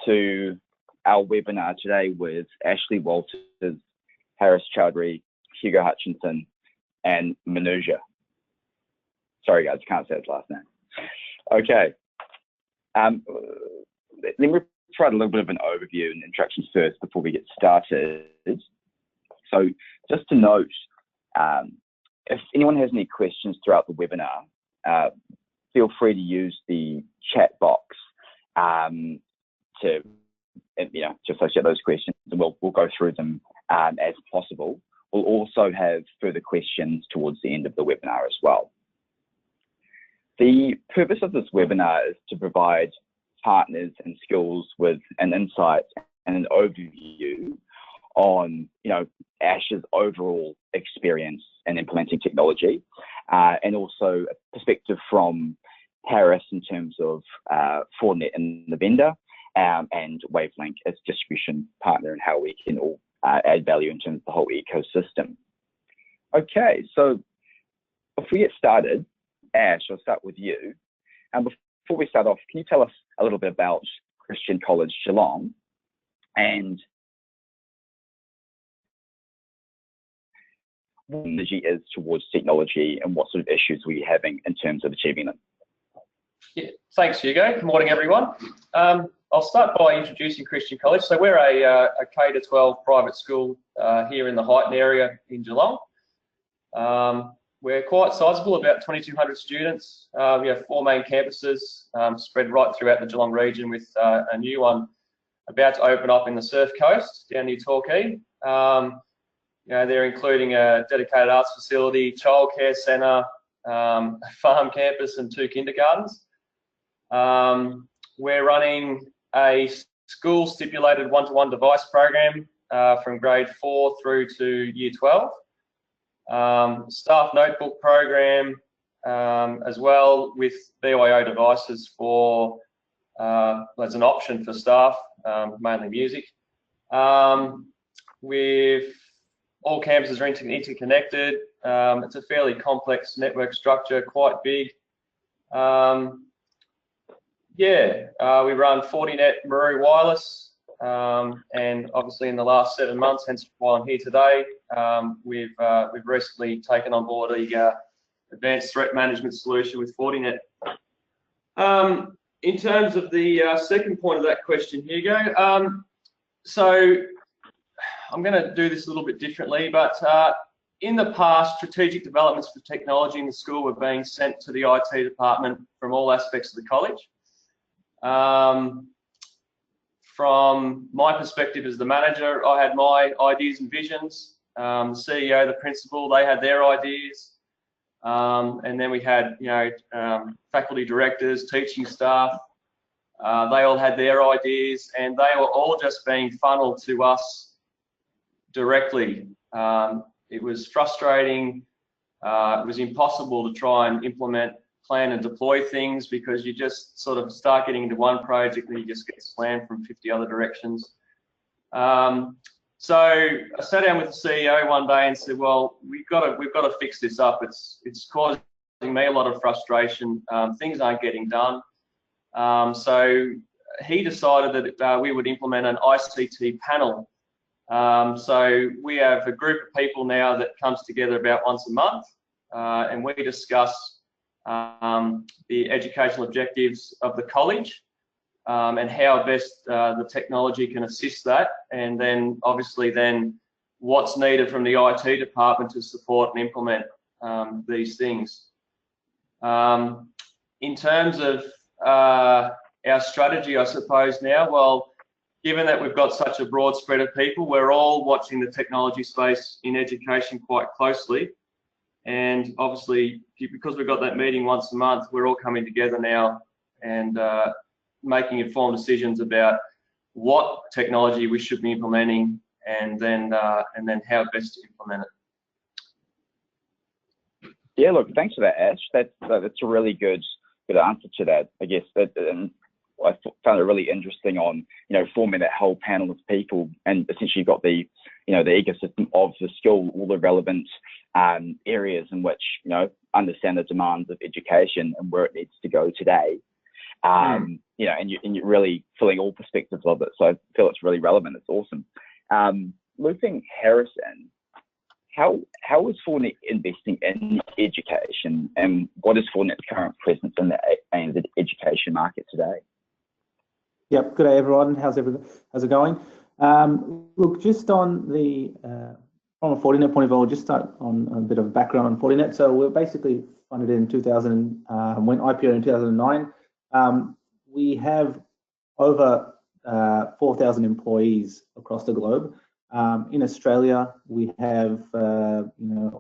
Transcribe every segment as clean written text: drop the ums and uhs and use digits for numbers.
to our webinar today with Ashley Walters, Harris Chaudhry, Hugo Hutchinson, and Manuja. Sorry guys, I can't say his last name. Okay. Let me provide a little bit of an overview and introductions first before we get started. So just to note, if anyone has any questions throughout the webinar, feel free to use the chat box to associate those questions, and we'll go through them as possible. We'll also have further questions towards the end of the webinar as well. The purpose of this webinar is to provide partners and skills with an insight and an overview on, Ash's overall experience in implementing technology, and also a perspective from Harris in terms of Fortinet and the vendor, and Wavelink as distribution partner, and how we can all add value in terms of the whole ecosystem. Okay, so if we get started, Ash, I'll start with you. And before we start off, can you tell us a little bit about Christian College Geelong and what the energy is towards technology and what sort of issues we're having in terms of achieving them? Yeah, thanks, Hugo. Good morning, everyone. I'll start by introducing Christian College. So we're a K-12 private school here in the Highton area in Geelong. We're quite sizable, about 2,200 students. We have 4 main campuses spread right throughout the Geelong region, with a new one about to open up in the Surf Coast down near Torquay. They're including a dedicated arts facility, childcare centre, a farm campus, and 2 kindergartens. We're running a school stipulated one-to-one device program from grade 4 through to year 12. Staff notebook program as well, with BYO devices for as an option for staff, mainly music. With all campuses are interconnected. It's a fairly complex network structure, quite big. We run Fortinet Maru wireless, and obviously in the last 7 months, hence why I'm here today, we've recently taken on board a advanced threat management solution with Fortinet. In terms of the second point of that question, Hugo, so I'm going to do this a little bit differently, but in the past, strategic developments for technology in the school were being sent to the IT department from all aspects of the college. From my perspective as the manager, I had my ideas and visions. The CEO, the principal, they had their ideas. And then we had, faculty directors, teaching staff. They all had their ideas, and they were all just being funneled to us directly. It was frustrating. It was impossible to try and implement, plan and deploy things, because you just sort of start getting into one project and you just get slammed from 50 other directions. So I sat down with the CEO one day and said, well, we've got to fix this up. It's causing me a lot of frustration. Things aren't getting done. So he decided that we would implement an ICT panel. So we have a group of people now that comes together about once a month, and we discuss the educational objectives of the college, and how best the technology can assist that, and then obviously what's needed from the IT department to support and implement these things. In terms of our strategy, I suppose now, well, given that we've got such a broad spread of people, we're all watching the technology space in education quite closely. And obviously, because we've got that meeting once a month, we're all coming together now and making informed decisions about what technology we should be implementing, and then how best to implement it. Yeah, look, thanks for that, Ash. That's a really good answer to that. I guess that I found it really interesting on forming that whole panel of people, and essentially you've got the the ecosystem of the school, all the relevant areas in which understand the demands of education and where it needs to go today. you know, and you're really filling all perspectives of it. So I feel it's really relevant. It's awesome. Looping Harrison, how is Fortinet investing in education, and what is Fortinet's current presence in the ANZ education market today? Yep. Good day, everyone. How's it going? Look, just on the from a Fortinet point of view, I'll just start on a bit of background on Fortinet. So we're basically funded in 2000, went IPO in 2009. We have over 4,000 employees across the globe. In Australia, we have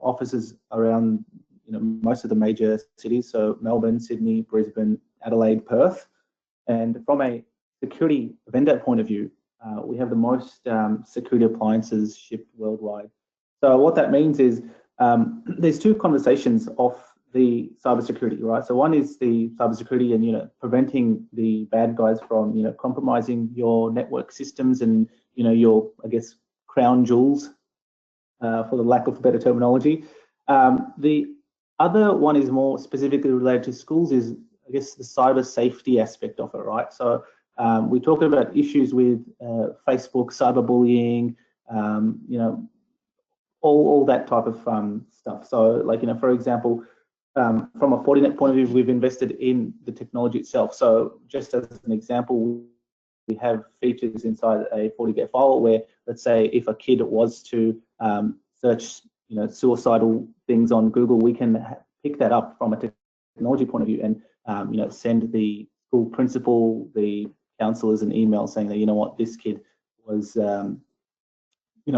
offices around most of the major cities, so Melbourne, Sydney, Brisbane, Adelaide, Perth. And from a security vendor point of view, we have the most security appliances shipped worldwide. So what that means is there's two conversations of the cybersecurity, right? So one is the cybersecurity and preventing the bad guys from compromising your network systems and your, I guess, crown jewels, for the lack of better terminology. The other one is more specifically related to schools, is I guess the cyber safety aspect of it, right? So we talk about issues with Facebook, cyberbullying, all that type of stuff. So like, for example, from a Fortinet point of view, we've invested in the technology itself. So just as an example, we have features inside a FortiGate firewall where, let's say, if a kid was to search, suicidal things on Google, we can pick that up from a technology point of view and, send the school principal, the counselors an email saying that, what, this kid was,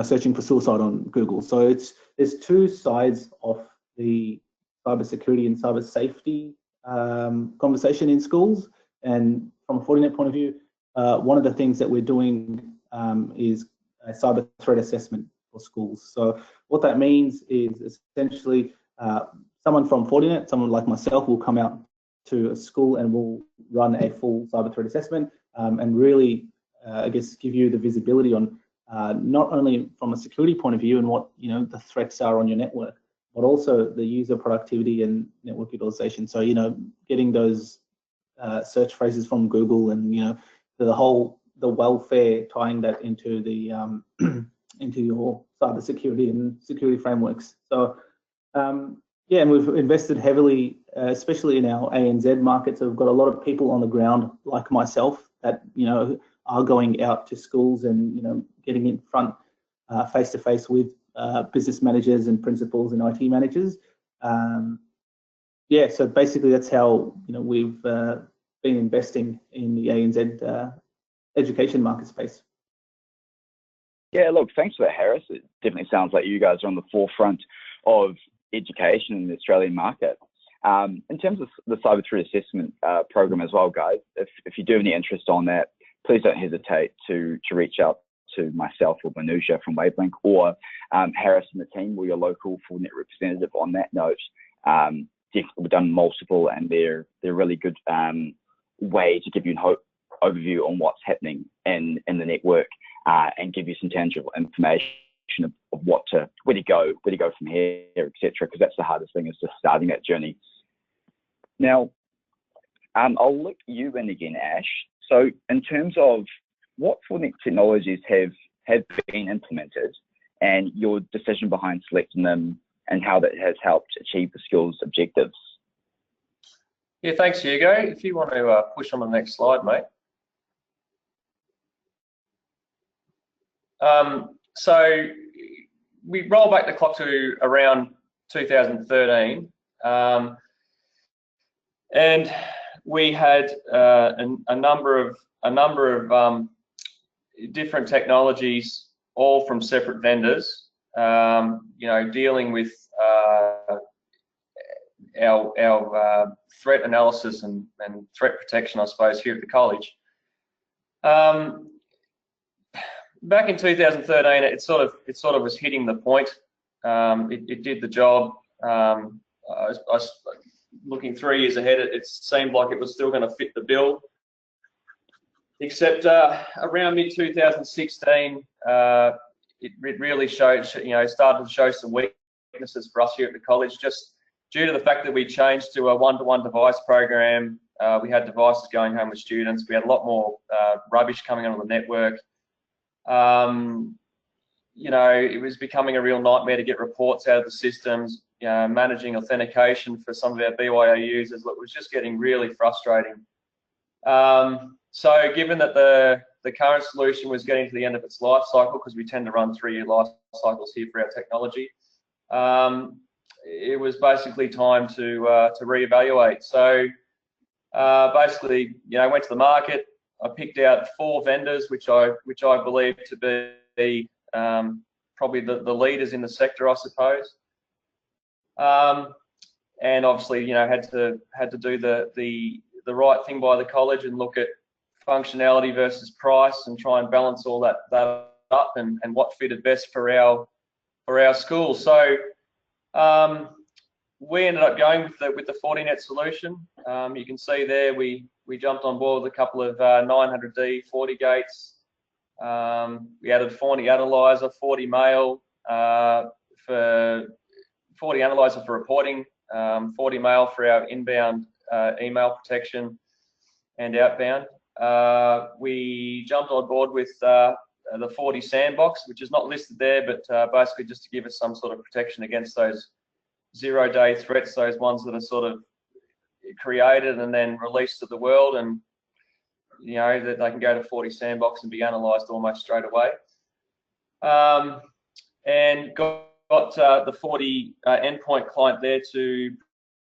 searching for suicide on Google. So there's two sides of the cybersecurity and cyber safety conversation in schools. And from a Fortinet point of view, one of the things that we're doing is a cyber threat assessment for schools. So what that means is essentially someone from Fortinet, someone like myself, will come out to a school and will run a full cyber threat assessment and really, I guess, give you the visibility on not only from a security point of view and what the threats are on your network, but also the user productivity and network utilization. So getting those search phrases from Google and the welfare, tying that into the into your cybersecurity and security frameworks. So yeah, and we've invested heavily, especially in our ANZ market. So we've got a lot of people on the ground like myself that are going out to schools and getting in front face to face with business managers and principals and IT managers. Yeah, so basically that's how we've been investing in the ANZ education market space. Yeah, look, thanks for that, Harris. It definitely sounds like you guys are on the forefront of education in the Australian market. In terms of the cyber threat assessment program as well, guys, if you do have any interest on that, please don't hesitate to reach out to myself or Manuja from Wavelink, or Harris and the team, or your local Fortinet representative on that note. We've done multiple, and they're really good way to give you an overview on what's happening in the network and give you some tangible information of where to go from here, etc. Because that's the hardest thing, is just starting that journey. Now, I'll look you in again, Ash. So in terms of what Fortinet technologies have been implemented and your decision behind selecting them and how that has helped achieve the skills objectives. Yeah, thanks, Hugo. If you want to push on the next slide, mate. So we roll back the clock to around 2013, and we had a number of different technologies, all from separate vendors, dealing with our threat analysis and threat protection, I suppose, here at the college. Back in 2013, it sort of was hitting the point. It did the job. I was looking 3 years ahead, it seemed like it was still going to fit the bill. Except around mid-2016, it really showed, started to show some weaknesses for us here at the college, just due to the fact that we changed to a one-to-one device program We had devices going home with students. We had a lot more rubbish coming onto the network. You know, it was becoming a real nightmare to get reports out of the systems. Managing authentication for some of our BYO users, it was just getting really frustrating. So given that the current solution was getting to the end of its life cycle, because we tend to run 3-year life cycles here for our technology, it was basically time to reevaluate. So basically, you know, I went to the market. I picked out 4 vendors, which I believe to be probably the leaders in the sector, I suppose. And obviously, you know, had to do the right thing by the college and look at functionality versus price and try and balance all that up and what fitted best for our school. So we ended up going with the Fortinet solution. You can see there we jumped on board with a couple of 900D 40 gates. We added 40 analyzer, 40 mail for 40 analyzer for reporting, 40 mail for our inbound email protection and outbound. We jumped on board with the 40 sandbox, which is not listed there, but basically just to give us some sort of protection against those 0-day threats, those ones that are sort of created and then released to the world, and you know that they can go to 40 sandbox and be analysed almost straight away. And got the 40 endpoint client there to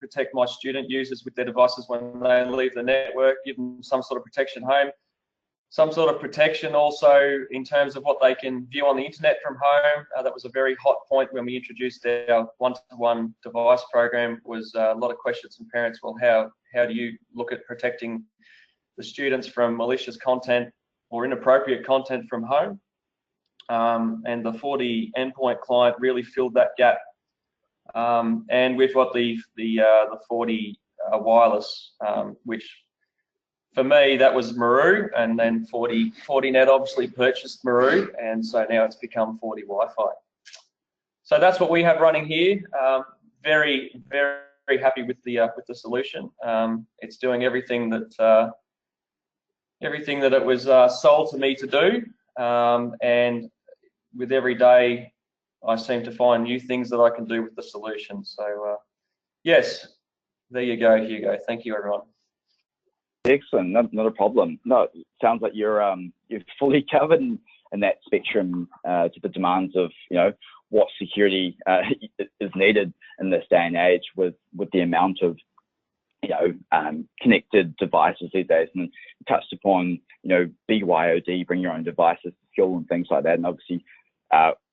protect my student users with their devices when they leave the network, give them some sort of protection home, some sort of protection also in terms of what they can view on the internet from home. That was a very hot point when we introduced our one-to-one device program. Was a lot of questions from parents. Well, how do you look at protecting the students from malicious content or inappropriate content from home? And the 40 endpoint client really filled that gap. And we've got the 40 wireless, which for me that was Maru, and then Fortinet obviously purchased Maru, and so now it's become 40 Wi-Fi. So that's what we have running here. Very, very happy with the solution. It's doing everything that it was sold to me to do, and with every day I seem to find new things that I can do with the solution. So yes, there you go, Hugo. Thank you, everyone. Excellent, not a problem. No, it sounds like you're fully covered in that spectrum to the demands of, you know, what security is needed in this day and age with the amount of, you know, connected devices these days. And touched upon, you know, BYOD, bring your own devices to school and things like that. And obviously,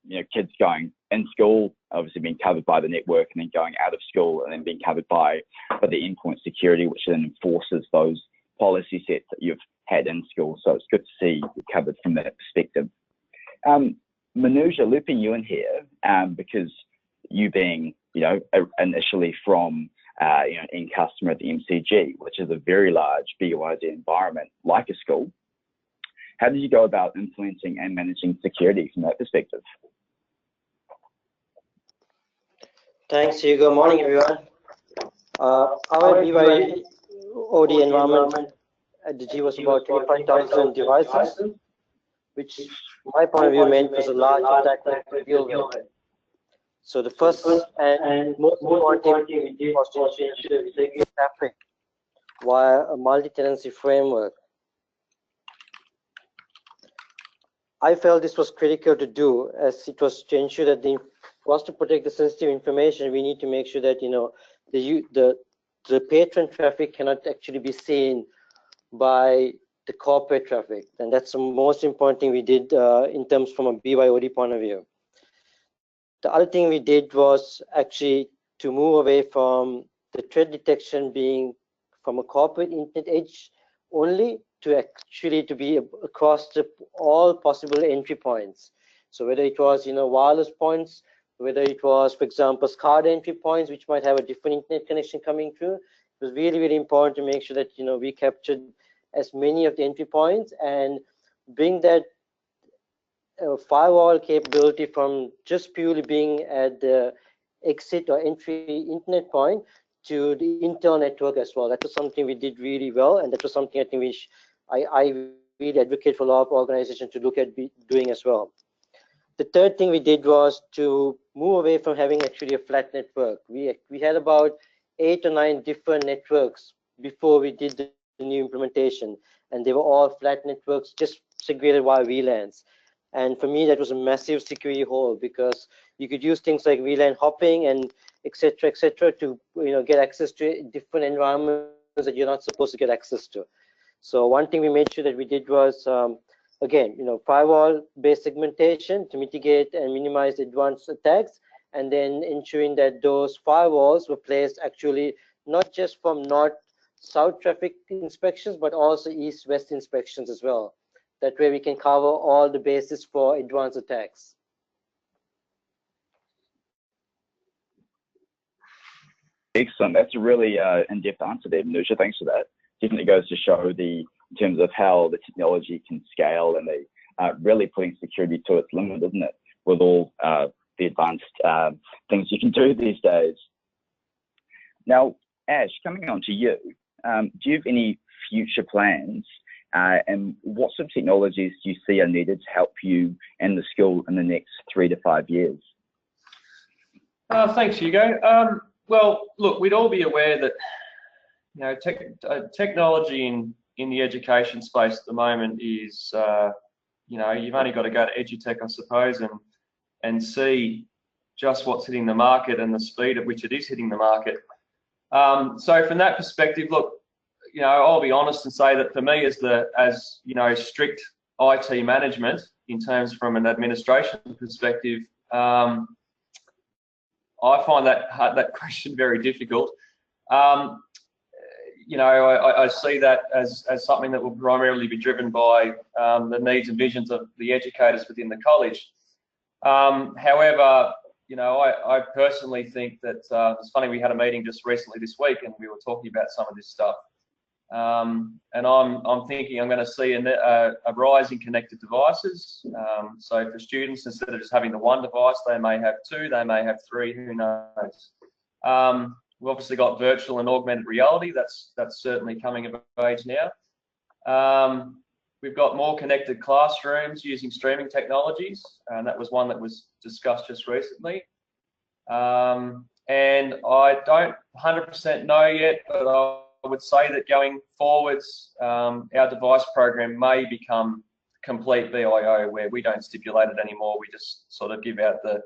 you know, kids going in school, obviously being covered by the network, and then going out of school and then being covered by the endpoint security, which then enforces those policy sets that you've had in school. So it's good to see you covered from that perspective. Manuja, looping you in here, because you being, you know, initially from you know, end customer at the MCG, which is a very large BYOD environment like a school, how did you go about implementing and managing security from that perspective? Thanks, Hugo. Good morning, everyone. Our BYOD environment at the G was about 25,000 devices, which, from my point of view, meant was a large attack to deal with. So the first and most important thing we did was to ensure we segregate traffic via a multi-tenancy framework. I felt this was critical to do, as it was to ensure that for us to protect the sensitive information, we need to make sure that, you know, the patron traffic cannot actually be seen by the corporate traffic, and that's the most important thing we did in terms from a BYOD point of view. The other thing we did was actually to move away from the threat detection being from a corporate internet edge only to actually to be across all possible entry points. So whether it was, you know, wireless points, whether it was, for example, SCADA entry points, which might have a different internet connection coming through, it was really, really important to make sure that, you know, we captured as many of the entry points and bring that firewall capability from just purely being at the exit or entry internet point to the internal network as well. That was something we did really well, and that was something I think I really advocate for a lot of organizations to look at doing as well. The third thing we did was to move away from having actually a flat network. We had about 8 or 9 different networks before we did the new implementation, and they were all flat networks just segregated via VLANs. And for me, that was a massive security hole, because you could use things like VLAN hopping and etc. to get access to different environments that you're not supposed to get access to. So one thing we made sure that we did was again, firewall-based segmentation to mitigate and minimize advanced attacks, and then ensuring that those firewalls were placed actually not just from north-south traffic inspections, but also east-west inspections as well. That way we can cover all the bases for advanced attacks. Excellent. That's a really in-depth answer there, Manuja. Thanks for that. Definitely goes to show in terms of how the technology can scale, and they really putting security to its limit, isn't it? With all the advanced things you can do these days. Now, Ash, coming on to you, do you have any future plans, and what sort of technologies do you see are needed to help you and the school in the next 3 to 5 years? Thanks, Hugo. Well, look, we'd all be aware that technology in the education space at the moment is, you've only got to go to EduTech, I suppose, and see just what's hitting the market and the speed at which it is hitting the market. So from that perspective, look, I'll be honest and say that for me, as strict IT management in terms from an administration perspective, I find that question very difficult. I see that as something that will primarily be driven by the needs and visions of the educators within the college. However, I personally think that it's funny, we had a meeting just recently this week and we were talking about some of this stuff. And I'm thinking I'm going to see a rise in connected devices. So for students, instead of just having the one device, they may have 2, they may have 3, who knows. We've obviously got virtual and augmented reality. That's certainly coming of age now. We've got more connected classrooms using streaming technologies, and that was one that was discussed just recently. And I don't 100% know yet, but I would say that going forwards, our device program may become complete VIO, where we don't stipulate it anymore. We just sort of give out the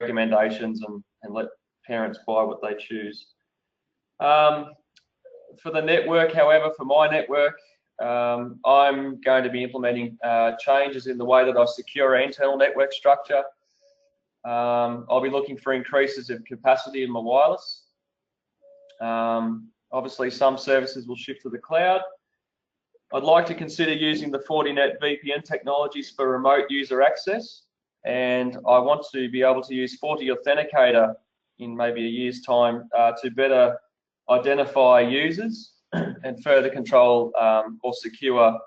recommendations and let parents buy what they choose. For the network, however, for my network, I'm going to be implementing changes in the way that I secure our internal network structure. I'll be looking for increases of capacity in my wireless. Obviously, some services will shift to the cloud. I'd like to consider using the Fortinet VPN technologies for remote user access, and I want to be able to use FortiAuthenticator in maybe a year's time to better identify users and further control or secure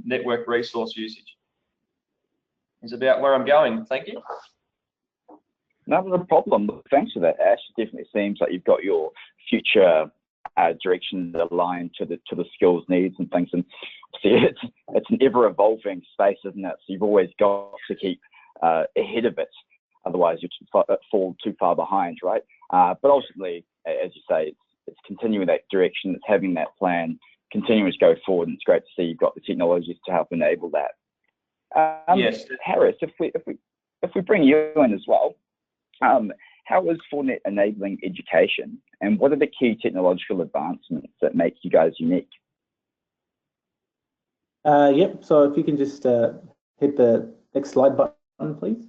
network resource usage. Is about where I'm going. Thank you. Not a problem. Thanks for that, Ash. It definitely seems like you've got your future direction aligned to the skills needs and things. And see, it's an ever evolving space, isn't it? So you've always got to keep ahead of it. Otherwise, you fall too far behind, right? But ultimately, as you say, it's continuing that direction. It's having that plan, continuing to go forward, and it's great to see you've got the technologies to help enable that. Yes, Harris, if we bring you in as well, how is Fortinet enabling education, and what are the key technological advancements that make you guys unique? Yep. So if you can just hit the next slide button, please.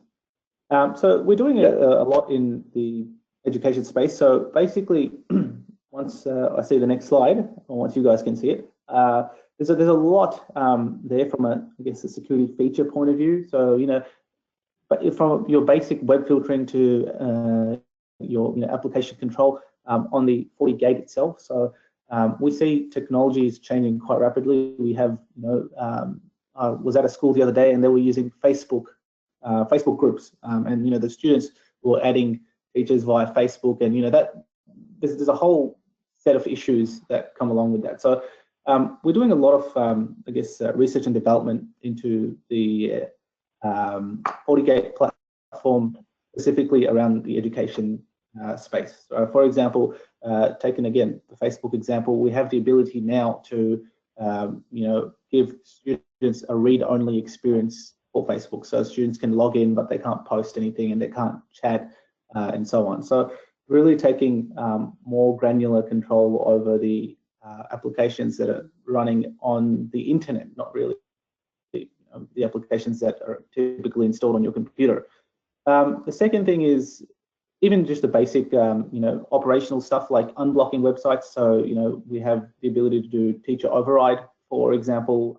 So we're doing a lot in the education space. So basically, once I see the next slide, or once you guys can see it, there's a lot there from a security feature point of view. So but from your basic web filtering to your application control on the FortiGate itself. So we see technology is changing quite rapidly. We have I was at a school the other day and they were using Facebook groups, and the students were adding features via Facebook, and there's a whole set of issues that come along with that. So we're doing a lot of, I guess, research and development into the FortiGate platform, specifically around the education space. So for example, taking again the Facebook example, we have the ability now to give students a read-only experience for Facebook. So students can log in, but they can't post anything and they can't chat and so on. So really taking more granular control over the applications that are running on the internet, not really the applications that are typically installed on your computer. The second thing is even just the basic, operational stuff like unblocking websites. So, we have the ability to do teacher override. For example,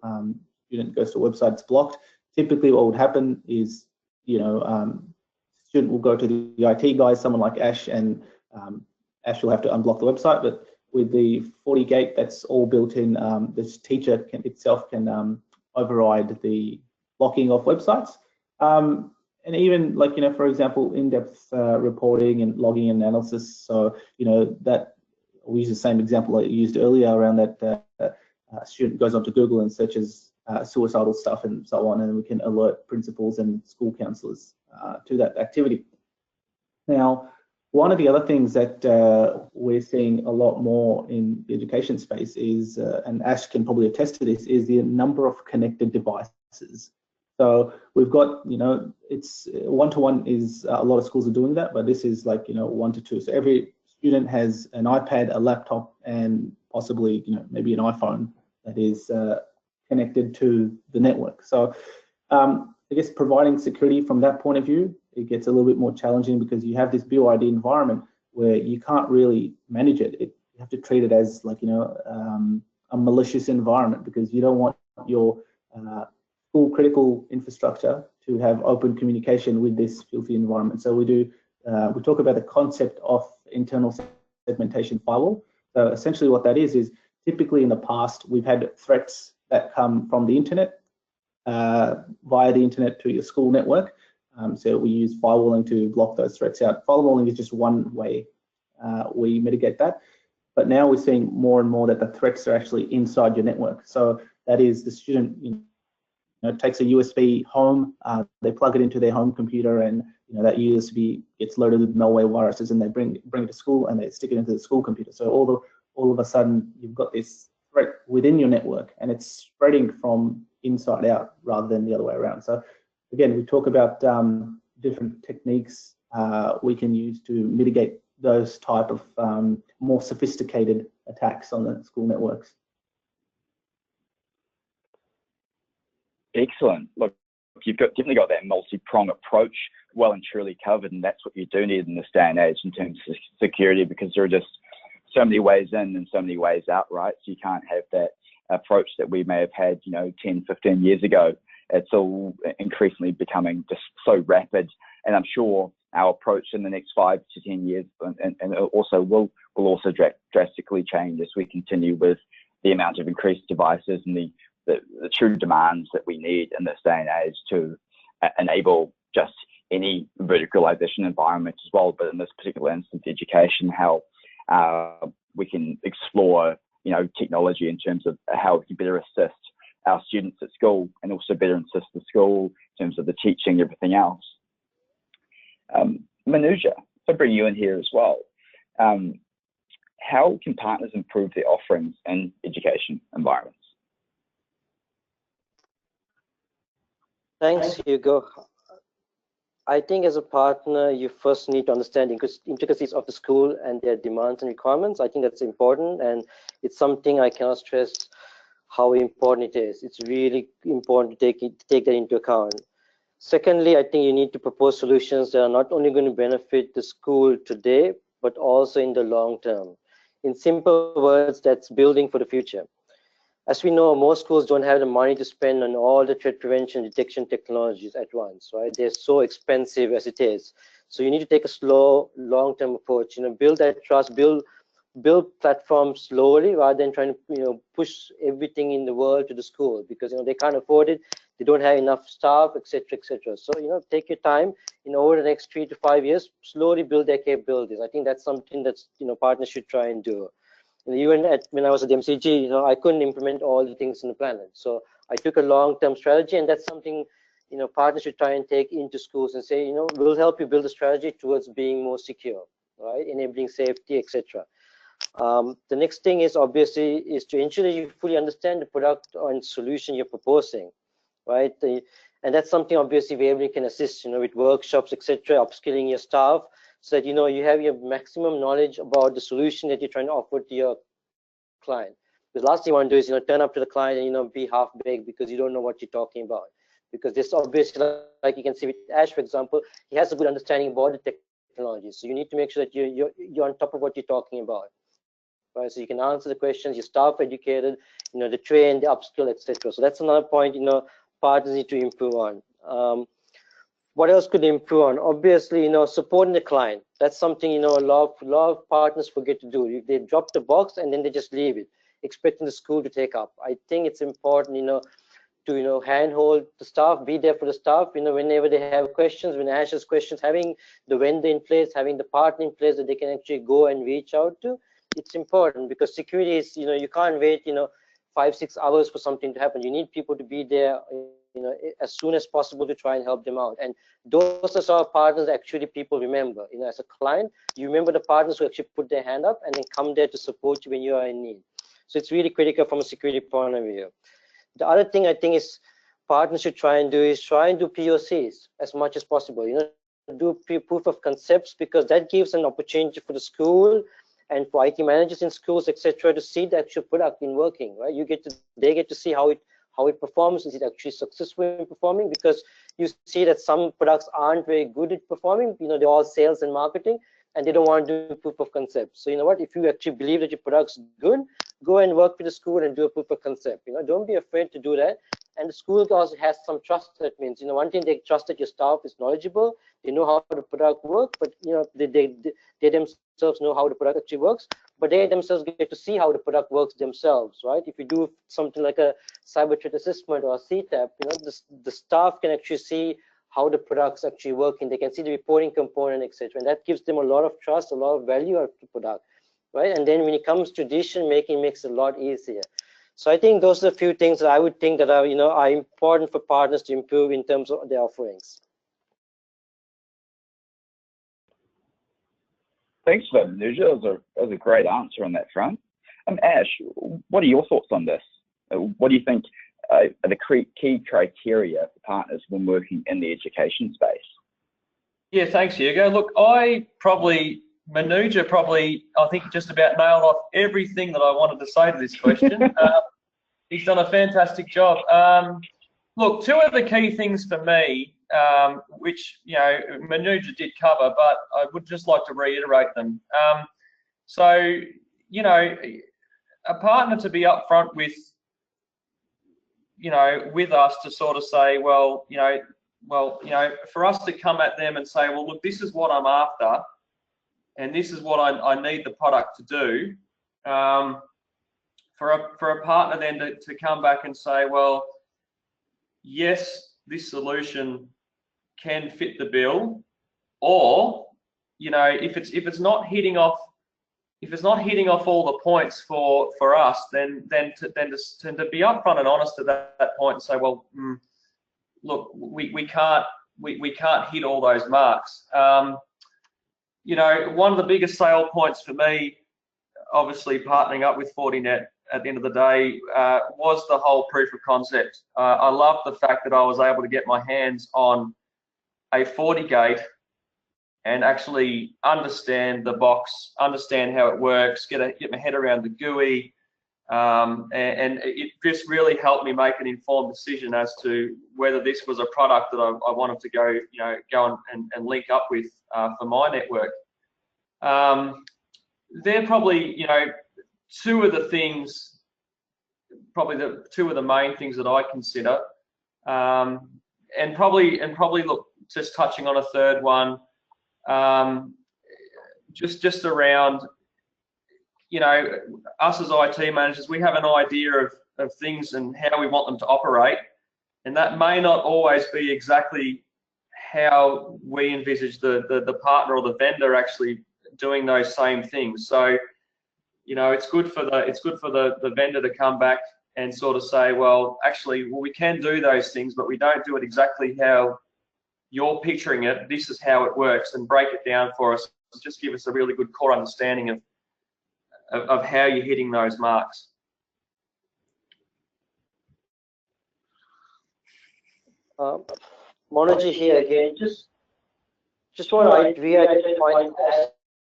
student goes to a website, it's blocked. Typically, what would happen is, student will go to the IT guys, someone like Ash, and Ash will have to unblock the website. But with the FortiGate, that's all built in. This teacher itself can override the blocking of websites. And even like, for example, in-depth reporting and logging and analysis. So, that we use the same example I used earlier around that student goes onto Google and searches suicidal stuff and so on, and we can alert principals and school counselors to that activity. Now, one of the other things that we're seeing a lot more in the education space is, and Ash can probably attest to this, is the number of connected devices. So we've got, it's one-to-one is a lot of schools are doing that, but this is like, 1 to 2. So every student has an iPad, a laptop, and possibly, maybe an iPhone that is connected to the network. So I guess providing security from that point of view, it gets a little bit more challenging because you have this BYD environment where you can't really manage it. You have to treat it as like, a malicious environment because you don't want your full critical infrastructure to have open communication with this filthy environment. So we talk about the concept of internal segmentation firewall. So essentially what that is typically in the past, we've had threats that come from the internet, via the internet to your school network. So we use firewalling to block those threats out. Firewalling is just one way we mitigate that. But now we're seeing more and more that the threats are actually inside your network. So that is the student, takes a USB home, they plug it into their home computer, and that USB gets loaded with malware viruses, and they bring it to school and they stick it into the school computer. So all of a sudden you've got this threat within your network, and it's spreading from inside out rather than the other way around. So again, we talk about different techniques we can use to mitigate those type of more sophisticated attacks on the school networks. Excellent. Look, you've definitely got that multi-prong approach well and truly covered, and that's what you do need in this day and age in terms of security, because there are just so many ways in and so many ways out, right? So you can't have that approach that we may have had, 10, 15 years ago. It's all increasingly becoming just so rapid, and I'm sure our approach in the next 5 to 10 years and also will also drastically change as we continue with the amount of increased devices and the true demands that we need in this day and age to enable just any verticalization environment as well. But in this particular instance, education, how we can explore, technology in terms of how we can better assist our students at school and also better assist the school in terms of the teaching and everything else. Manuja, I'll bring you in here as well. How can partners improve their offerings in education environments? Thanks, Hugo. I think as a partner, you first need to understand intricacies of the school and their demands and requirements. I think that's important, and it's something I cannot stress how important it is. It's really important to take that into account. Secondly, I think you need to propose solutions that are not only going to benefit the school today, but also in the long term. In simple words, that's building for the future. As we know, most schools don't have the money to spend on all the threat prevention detection technologies at once, right? They're so expensive as it is. So you need to take a slow, long-term approach, build that trust, build build platforms slowly rather than trying to push everything in the world to the school, because they can't afford it, they don't have enough staff, etc., etc. So take your time. Over the next 3 to 5 years, slowly build their capabilities. I think that's something that's partners should try and do. And even when I was at the MCG, I couldn't implement all the things in the planet, so I took a long-term strategy, and that's something partners should try and take into schools and say, we'll help you build a strategy towards being more secure, right, enabling safety, etc. The next thing is obviously is to ensure that you fully understand the product and solution you're proposing, right? And that's something obviously Wavelink can assist, with workshops, etc., upskilling your staff, so that you have your maximum knowledge about the solution that you're trying to offer to your client. Because last thing you want to do is turn up to the client and be half-baked because you don't know what you're talking about. Because this obviously, like you can see with Ash, for example, he has a good understanding about the technology. So you need to make sure that you're on top of what you're talking about. Right, so you can answer the questions, your staff educated, the train, the upskill, etc. So that's another point, partners need to improve on. What else could they improve on? Obviously, supporting the client. That's something, a lot of partners forget to do. They drop the box and then they just leave it, expecting the school to take up. I think it's important, to handhold the staff, be there for the staff, whenever they have questions, when Ash has questions, having the vendor in place, having the partner in place that they can actually go and reach out to. It's important, because security is, you can't wait, 5-6 hours for something to happen. You need people to be there, as soon as possible to try and help them out. And those are sort of partners that actually people remember. As a client, you remember the partners who actually put their hand up and then come there to support you when you are in need. So it's really critical from a security point of view. The other thing I think is partners should try and do POCs as much as possible. Do proof of concepts, because that gives an opportunity for the school and for IT managers in schools, etc., to see the actual product in working, right? They get to see how it performs. Is it actually successful in performing? Because you see that some products aren't very good at performing. They're all sales and marketing, and they don't want to do proof of concept. So if you actually believe that your product's good, go and work with the school and do a proof of concept. Don't be afraid to do that. And the school also has some trust. That means, one thing, they trust that your staff is knowledgeable, they know how the product works, but they themselves know how the product actually works, but they themselves get to see how the product works themselves, right? If you do something like a cyber threat assessment or a CTAP, the staff can actually see how the product's actually working. They can see the reporting component, etc. And that gives them a lot of trust, a lot of value out of the product, right? And then when it comes to decision making, it makes it a lot easier. So I think those are a few things that I would think that are, are important for partners to improve in terms of their offerings. Thanks for that, Manuja. That was a great answer on that front. Ash, what are your thoughts on this? What do you think are the key criteria for partners when working in the education space? Yeah, thanks, Hugo. Look, Manuja probably, I think, just about nailed off everything that I wanted to say to this question. He's done a fantastic job. Look, two of the key things for me, which Manuja did cover, but I would just like to reiterate them. So, a partner to be upfront with, with us to sort of say, well, for us to come at them and say, well, look, this is what I'm after, and this is what I need the product to do. For a partner then to come back and say, well, yes, this solution can fit the bill, or if it's not hitting off all the points for us, then to be upfront and honest at that point and say, well, look, we can't hit all those marks. One of the biggest sale points for me, obviously partnering up with Fortinet at the end of the day, was the whole proof of concept. I love the fact that I was able to get my hands on a FortiGate and actually understand the box, understand how it works, get my head around the GUI, and it just really helped me make an informed decision as to whether this was a product that I wanted to go and link up with for my network. They're probably two of the things, two of the main things that I consider, and probably look, just touching on a third one, just around you know, us as IT managers, we have an idea of things and how we want them to operate, and that may not always be exactly how we envisage the partner or the vendor actually doing those same things. So, you know, it's good for the vendor to come back and sort of say, well, actually, we can do those things, but we don't do it exactly how you're picturing it. This is how it works, and break it down for us. Just give us a really good core understanding of how you're hitting those marks. Manuja here again. Just want to reiterate the point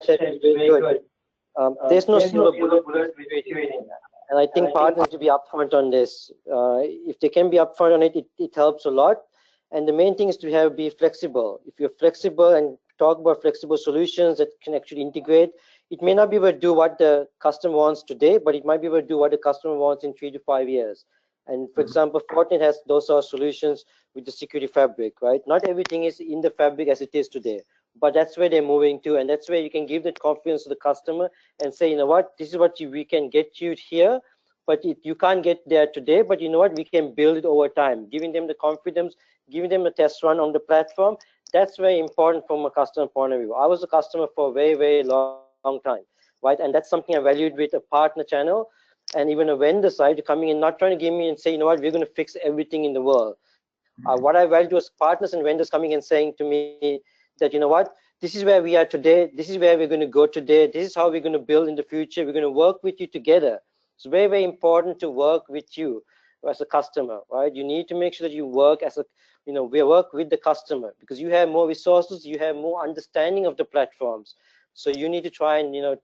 that is very good. There's no silver bullet with security, and I think partners to be upfront on this. If they can be upfront on it, it helps a lot. And the main thing is to be flexible. If you're flexible and talk about flexible solutions that can actually integrate, it may not be able to do what the customer wants today, but it might be able to do what the customer wants in 3 to 5 years. And for example, Fortinet has those sort of solutions with the security fabric, right? Not everything is in the fabric as it is today, but that's where they're moving to, and that's where you can give that confidence to the customer and say, you know what, this is what we can get you here, but you can't get there today, but you know what, we can build it over time, giving them the confidence, giving them a test run on the platform. That's very important from a customer point of view. I was a customer for a very, very long time, right? And that's something I valued with a partner channel and even a vendor side coming in, not trying to give me and say, you know what, we're going to fix everything in the world. What I value was partners and vendors coming and saying to me that, you know what, this is where we are today, this is where we're going to go today, this is how we're going to build in the future, we're going to work with you together. It's very, very important to work with you as a customer, right? You need to make sure that you work as a, you know, we work with the customer because you have more resources, you have more understanding of the platforms. So you need to try and, you know,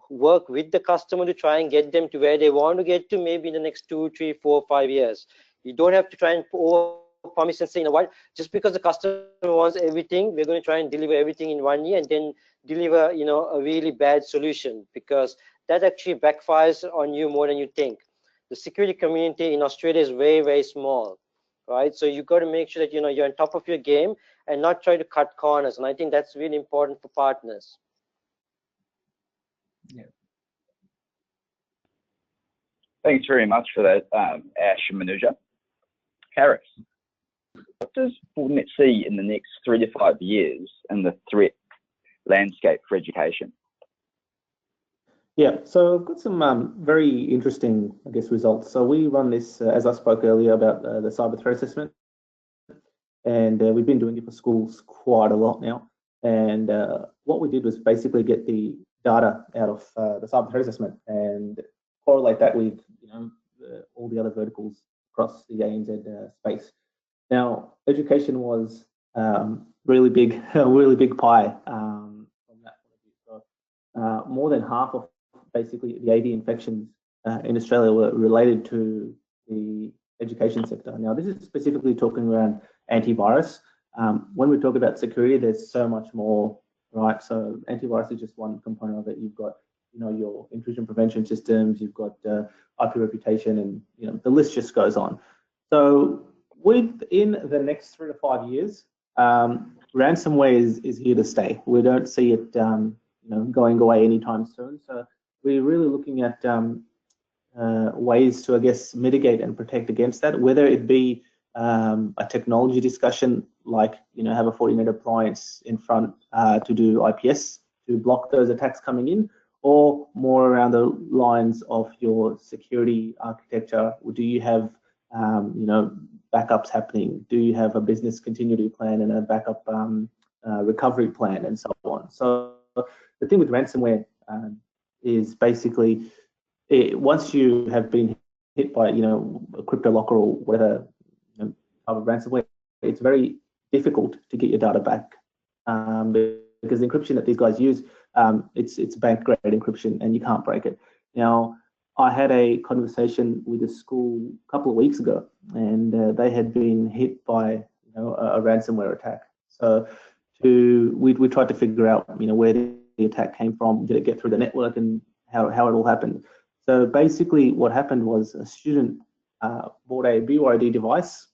work with the customer to try and get them to where they want to get to, maybe in the next 2, 3, 4, 5 years. You don't have to try and promise and say, you know what, just because the customer wants everything, we're going to try and deliver everything in 1 year and then deliver, you know, a really bad solution, because that actually backfires on you more than you think. The security community in Australia is very, very small, right? So you got to make sure that, you know, you're on top of your game and not try to cut corners. And I think that's really important for partners. Yeah. Thanks very much for that, Ash and Manuja. Harris, what does Fortinet see in the next 3 to 5 years in the threat landscape for education? Yeah, so I've got some very interesting, I guess, results. So we run this, as I spoke earlier about the cyber threat assessment, and we've been doing it for schools quite a lot now. And what we did was basically get the data out of the cyber threat assessment and correlate that with, you know, all the other verticals across the ANZ space. Now, education was really big, a really big pie from that point of view. So more than half of basically the AD infections in Australia were related to the education sector. Now, this is specifically talking around antivirus. When we talk about security, there's so much more, right? So antivirus is just one component of it. You've got, you know, your intrusion prevention systems, you've got IP reputation, and, you know, the list just goes on. So within the next 3 to 5 years, ransomware is here to stay. We don't see it, you know, going away anytime soon. So we're really looking at ways to, I guess, mitigate and protect against that, whether it be a technology discussion, like, you know, have a Fortinet appliance in front to do IPS to block those attacks coming in, or more around the lines of your security architecture. Do you have, you know, backups happening? Do you have a business continuity plan and a backup recovery plan, and so on? So the thing with ransomware is basically, once you have been hit by, you know, a crypto locker or whatever, you know, type of ransomware, it's very difficult to get your data back because the encryption that these guys use, it's bank grade encryption, and you can't break it. Now, I had a conversation with a school a couple of weeks ago, and they had been hit by, you know, a ransomware attack. So we tried to figure out, you know, where the attack came from, did it get through the network, and how it all happened. So basically what happened was a student bought a BYD device.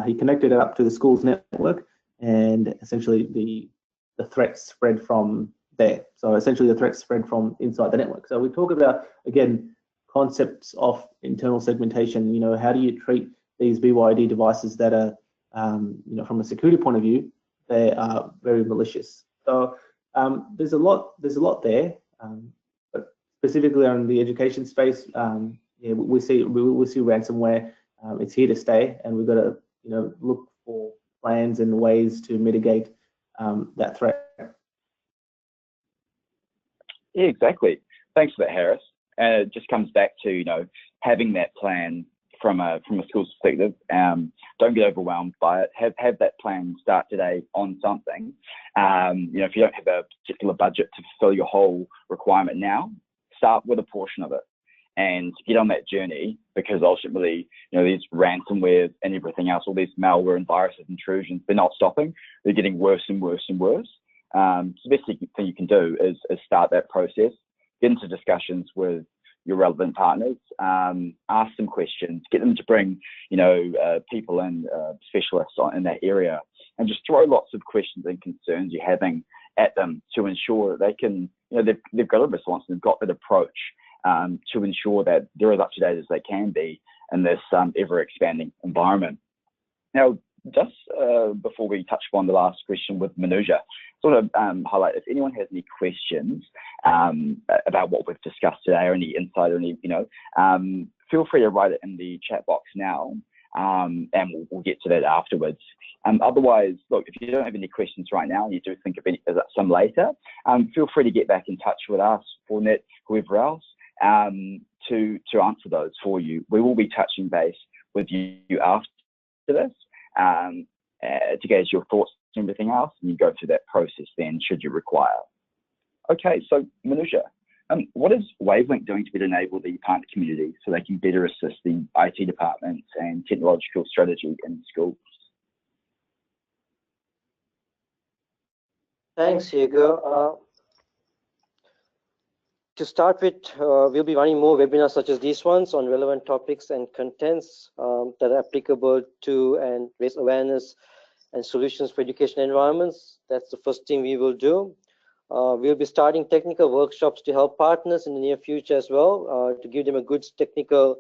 He connected it up to the school's network, and essentially the threat spread from there. So essentially the threats spread from inside the network. So we talk about, again, concepts of internal segmentation. You know, how do you treat these BYOD devices that are, you know, from a security point of view, they are very malicious. So there's a lot there, but specifically on the education space, yeah, we see ransomware. It's here to stay, and we've got to, you know, look for plans and ways to mitigate that threat. Yeah, exactly. Thanks for that, Harris. And it just comes back to, you know, having that plan from a school's perspective. Don't get overwhelmed by it. Have that plan start today on something. You know, if you don't have a particular budget to fulfill your whole requirement now, start with a portion of it and get on that journey, because ultimately, you know, these ransomware and everything else, all these malware and viruses, intrusions, they're not stopping. They're getting worse and worse and worse. So the best thing you can do is start that process, get into discussions with your relevant partners, ask them questions, get them to bring, you know, people and specialists in that area, and just throw lots of questions and concerns you're having at them to ensure that they can, you know, they've got a response and they've got that approach to ensure that they're as up to date as they can be in this ever expanding environment. Now, just before we touch upon the last question with Manuja, sort of highlight if anyone has any questions about what we've discussed today, or any insight, or any, you know, feel free to write it in the chat box now, and we'll get to that afterwards. Otherwise, look, if you don't have any questions right now and you do think of some later, feel free to get back in touch with us, Fortinet, whoever else, to answer those for you. We will be touching base with you after this to gauge your thoughts and everything else, and you go through that process then, should you require. Okay, so Manuja, what is Wavelink doing to better enable the partner community so they can better assist the IT departments and technological strategy in schools? Thanks, Hugo. To start with, we'll be running more webinars such as these ones on relevant topics and contents that are applicable to and raise awareness and solutions for education environments. That's the first thing we will do. We'll be starting technical workshops to help partners in the near future as well, to give them a good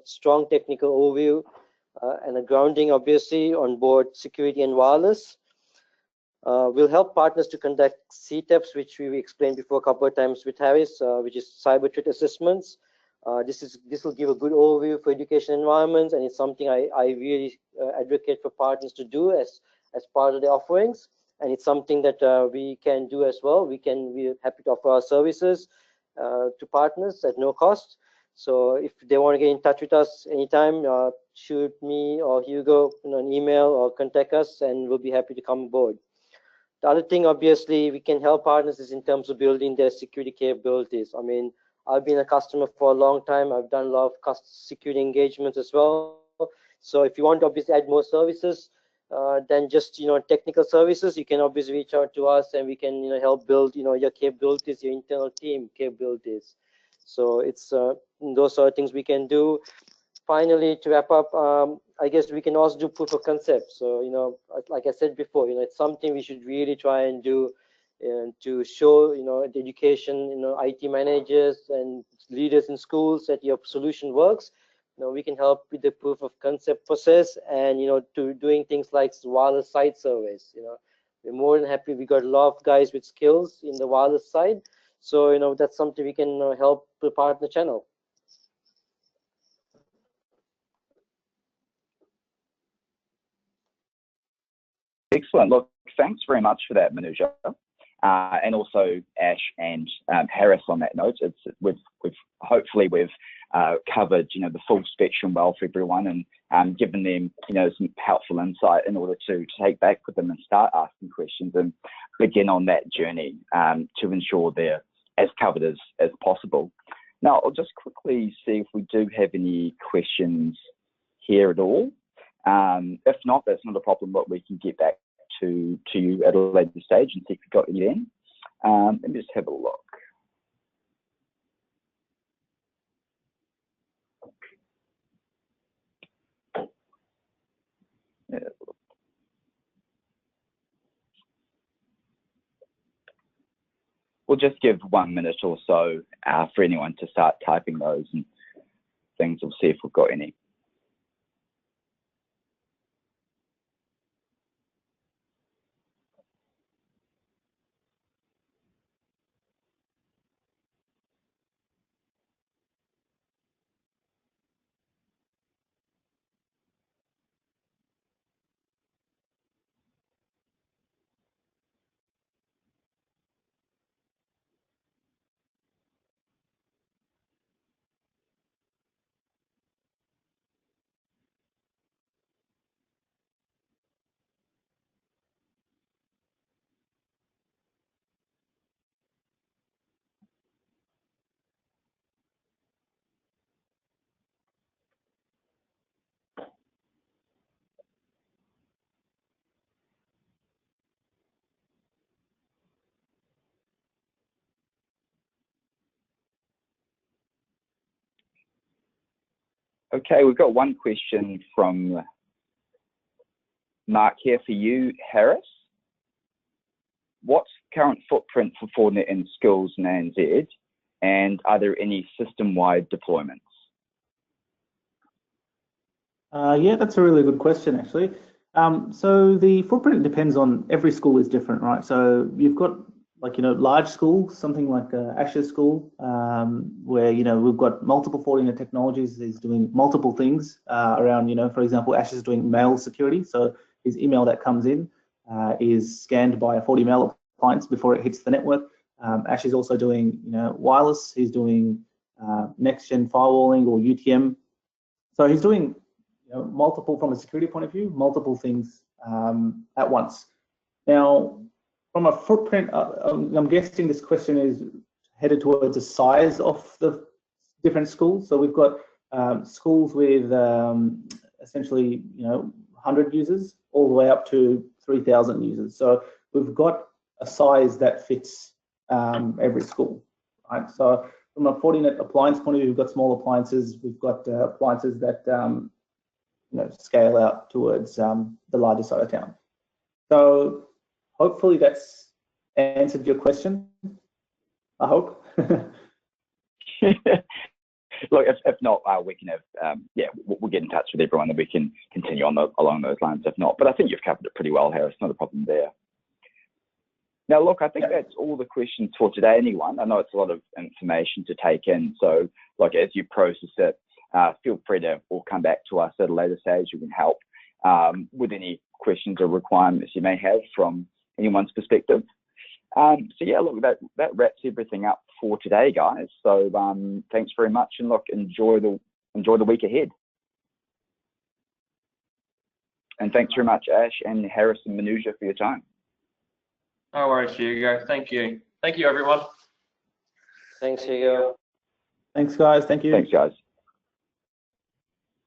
strong technical overview and a grounding, obviously, on board security and wireless. We'll help partners to conduct CTEPs, which we explained before a couple of times with Harris, which is cyber threat assessments. This will give a good overview for education environments, and it's something I really advocate for partners to do as part of the offerings. And it's something that we can do as well. We're happy to offer our services to partners at no cost. So if they want to get in touch with us anytime, shoot me or Hugo an email or contact us, and we'll be happy to come aboard. The other thing, obviously, we can help partners is in terms of building their security capabilities. I mean, I've been a customer for a long time. I've done a lot of security engagements as well. So if you want to obviously add more services than just, you know, technical services, you can obviously reach out to us, and we can, you know, help build, you know, your capabilities, your internal team capabilities. So it's those sort of things we can do. Finally, to wrap up, I guess we can also do proof of concept. So, you know, like I said before, you know, it's something we should really try and do to show, you know, the education, you know, IT managers and leaders in schools that your solution works. You know, we can help with the proof of concept process, and, you know, to doing things like wireless site surveys. You know, we're more than happy. We got a lot of guys with skills in the wireless side. So, you know, that's something we can help the partner channel. Excellent. Look, thanks very much for that, Manuja, and also Ash and Harris. On that note, hopefully we've covered, you know, the full spectrum well for everyone, and given them, you know, some helpful insight in order to take back with them and start asking questions and begin on that journey to ensure they're as covered as possible. Now, I'll just quickly see if we do have any questions here at all. If not, that's not a problem, but we can get back to you at a later stage and see if we've got any then. Let me just have a look. Yeah. we'll just give 1 minute or so for anyone to start typing those and things. We'll see if we've got any. Okay, we've got one question from Mark here for you, Harris. What's current footprint for Fortinet in schools in ANZ, and are there any system-wide deployments? Yeah, that's a really good question, actually. So the footprint depends on, every school is different, right? So you've got, like, large schools, something like Ash's school, where, we've got multiple Fortinet technologies. He's doing multiple things around, for example, Ash is doing mail security. So his email that comes in is scanned by a FortiMail appliance before it hits the network. Ash is also doing, wireless. He's doing next-gen firewalling or UTM. So he's doing, multiple, from a security point of view, multiple things at once. Now, from a footprint, I'm guessing this question is headed towards the size of the different schools. So we've got schools with essentially, 100 users all the way up to 3,000 users. So we've got a size that fits every school, right? So from a Fortinet appliance point of view, we've got small appliances. We've got appliances that scale out towards the larger side of town. So hopefully that's answered your question. I hope. Look, if not, we can have, we'll get in touch with everyone and we can continue on along those lines if not. But I think you've covered it pretty well, Harris. Not a problem there. Now, look, I think that's all the questions for today, anyone. I know it's a lot of information to take in. So, like, as you process it, feel free to or come back to us at a later stage. We can help with any questions or requirements you may have from anyone's perspective. So yeah, look, that wraps everything up for today, guys. So thanks very much, and look, enjoy the week ahead. And thanks very much, Ash and Harris and Manuja, for your time. No worries, Hugo. Thank you. Thank you, everyone. Thanks, Hugo. Thanks, guys. Thank you. Thanks, guys.